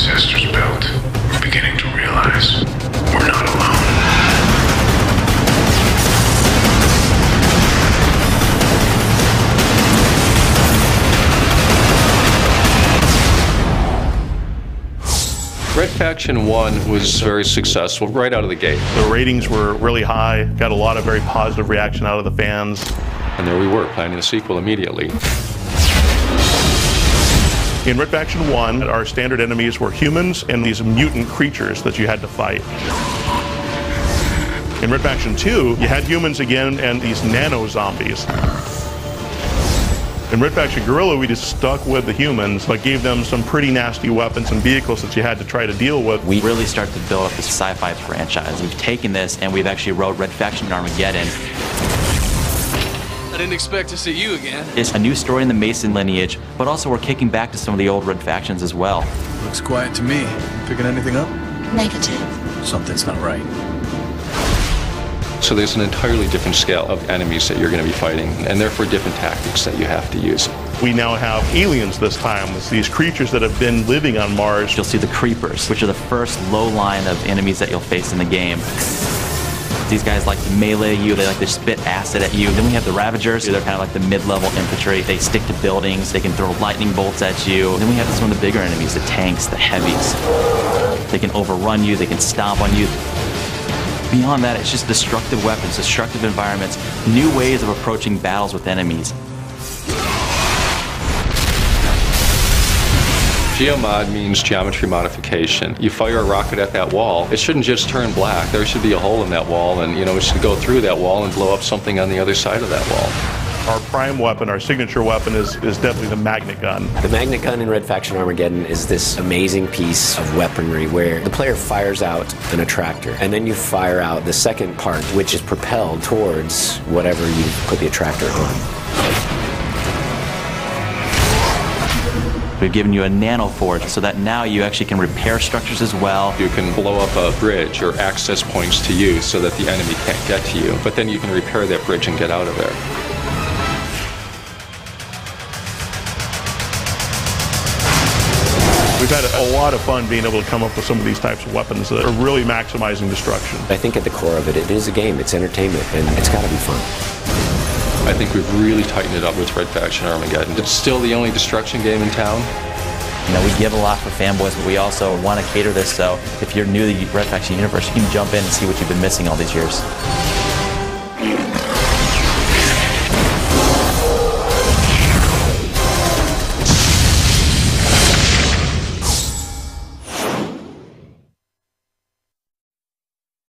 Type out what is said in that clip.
ancestors built, we're beginning to realize we're not alone. Red Faction 1 was very successful right out of the gate. The ratings were really high, got a lot of very positive reaction out of the fans. And there we were, planning a sequel immediately. In Red Faction 1, our standard enemies were humans and these mutant creatures that you had to fight. In Red Faction 2, you had humans again and these nano-zombies. In Red Faction Guerrilla, we just stuck with the humans, but gave them some pretty nasty weapons and vehicles that you had to try to deal with. We really started to build up this sci-fi franchise. We've taken this and we've actually wrote Red Faction Armageddon. I didn't expect to see you again. It's a new story in the Mason lineage, but also we're kicking back to some of the old Red Factions as well. Looks quiet to me. You picking anything up? Negative. Something's not right. So there's an entirely different scale of enemies that you're going to be fighting, and therefore different tactics that you have to use. We now have aliens this time. It's these creatures that have been living on Mars. You'll see the Creepers, which are the first low line of enemies that you'll face in the game. These guys like to melee you, they like to spit acid at you. Then we have the Ravagers, they're kind of like the mid-level infantry. They stick to buildings, they can throw lightning bolts at you. And then we have some of the bigger enemies, the tanks, the heavies. They can overrun you, they can stomp on you. Beyond that, it's just destructive weapons, destructive environments, new ways of approaching battles with enemies. Geomod means geometry modification. You fire a rocket at that wall, it shouldn't just turn black. There should be a hole in that wall, and it should go through that wall and blow up something on the other side of that wall. Our prime weapon, our signature weapon, is definitely the magnet gun. The magnet gun in Red Faction Armageddon is this amazing piece of weaponry where the player fires out an attractor, and then you fire out the second part, which is propelled towards whatever you put the attractor on. We've given you a nanoforge so that now you actually can repair structures as well. You can blow up a bridge or access points to you so that the enemy can't get to you, but then you can repair that bridge and get out of there. We've had a lot of fun being able to come up with some of these types of weapons that are really maximizing destruction. I think at the core of it, it is a game, it's entertainment, and it's got to be fun. I think we've really tightened it up with Red Faction Armageddon. It's still the only destruction game in town. We give a lot for fanboys, but we also want to cater this, so if you're new to the Red Faction universe, you can jump in and see what you've been missing all these years.